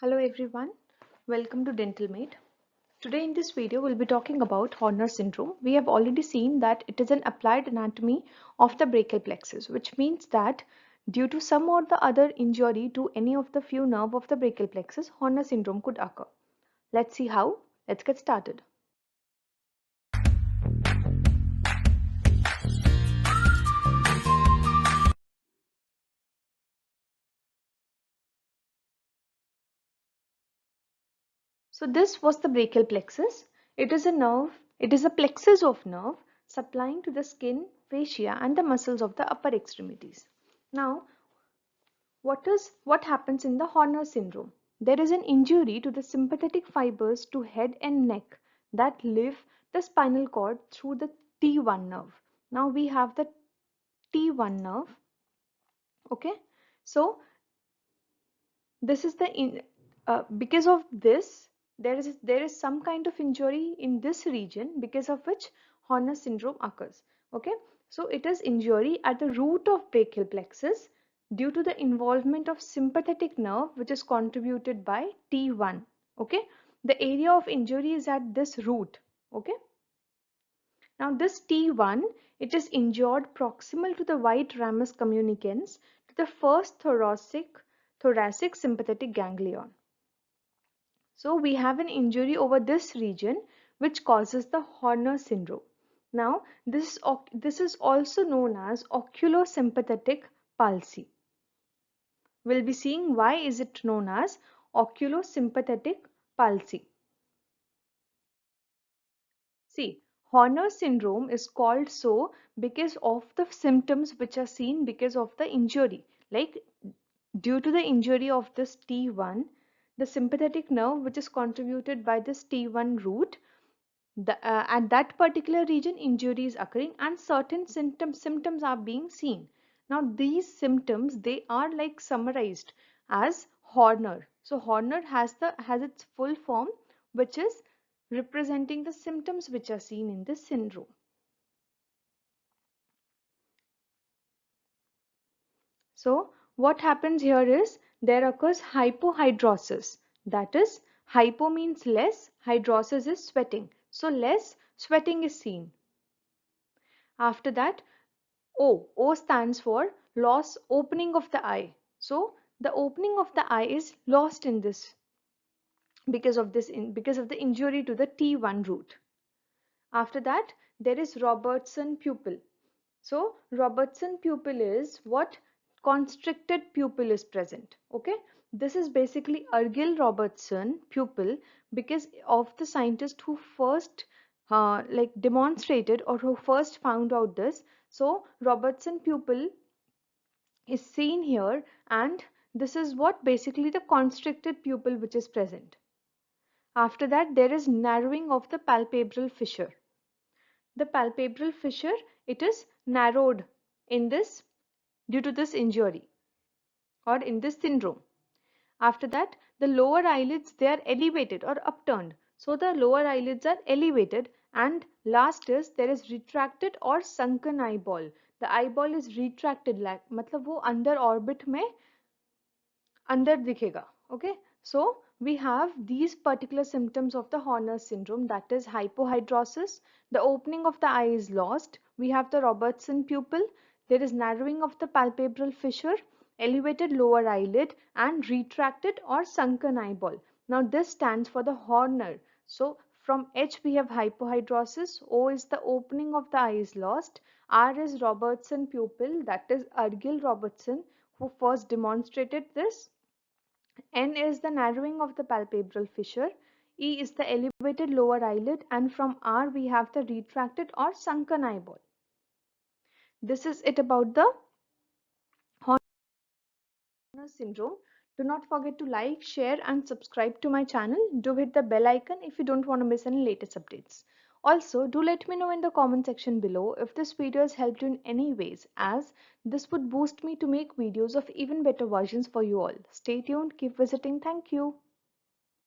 Hello everyone, welcome to Dental Mate. Today in this video we'll be talking about Horner syndrome. We have already seen that it is an applied anatomy of the brachial plexus, which means that due to some or the other injury to any of the few nerve of the brachial plexus, Horner syndrome could occur. Let's see how. Let's get started. So this was the brachial plexus. It is a nerve, it is a plexus of nerve supplying to the skin, fascia and the muscles of the upper extremities. Now, what happens in the Horner syndrome? There is an injury to the sympathetic fibers to head and neck that leave the spinal cord through the T1 nerve. Now we have the T1 nerve. Okay, so this is because of this there is some kind of injury in this region because of which Horner syndrome occurs. Okay, so it is injury at the root of brachial plexus due to the involvement of sympathetic nerve which is contributed by T1. Okay, the area of injury is at this root. Okay, now this T1, it is injured proximal to the white ramus communicans to the first thoracic sympathetic ganglion. So we have an injury over this region which causes the Horner syndrome. Now this is also known as oculosympathetic palsy. We'll be seeing why is it known as oculosympathetic palsy. See, Horner syndrome is called so because of the symptoms which are seen because of the injury. Like due to the injury of this T1, the sympathetic nerve which is contributed by this T1 root, at that particular region injury is occurring and certain symptoms are being seen. Now these symptoms, they are like summarized as Horner. So Horner has its full form, which is representing the symptoms which are seen in this syndrome. So what happens here is there occurs hypohidrosis. That is, hypo means less, hidrosis is sweating. So less sweating is seen. After that, O stands for loss opening of the eye. So the opening of the eye is lost in this because of the injury to the T1 root. After that, there is Robertson pupil. So Robertson pupil is what? Constricted pupil is present. Okay, this is basically Ergil Robertson pupil because of the scientist who first demonstrated or who first found out this. So Robertson pupil is seen here, and this is what basically the constricted pupil which is present. After that, there is narrowing of the palpebral fissure. The palpebral fissure, it is narrowed in this due to this injury or in this syndrome. After that, the lower eyelids, they are elevated or upturned. So the lower eyelids are elevated, and last is there is retracted or sunken eyeball. The eyeball is retracted, like मतलब वो अंदर orbit में अंदर दिखेगा. Okay, so we have these particular symptoms of the Horner syndrome, that is hypohidrosis, the opening of the eye is lost, we have the Robertson pupil, there is narrowing of the palpebral fissure, elevated lower eyelid and retracted or sunken eyeball. Now this stands for the Horner. So from H we have hypohidrosis, O is the opening of the eye is lost, R is Robertson pupil, that is Ergil Robertson who first demonstrated this. N is the narrowing of the palpebral fissure. E is the elevated lower eyelid, and from R we have the retracted or sunken eyeball. This is it about the Horner syndrome. Do not forget to like, share and subscribe to my channel. Do hit the bell icon if you don't want to miss any latest updates. Also, do let me know in the comment section below if this video has helped you in any ways, as this would boost me to make videos of even better versions for you all. Stay tuned, keep visiting. Thank you.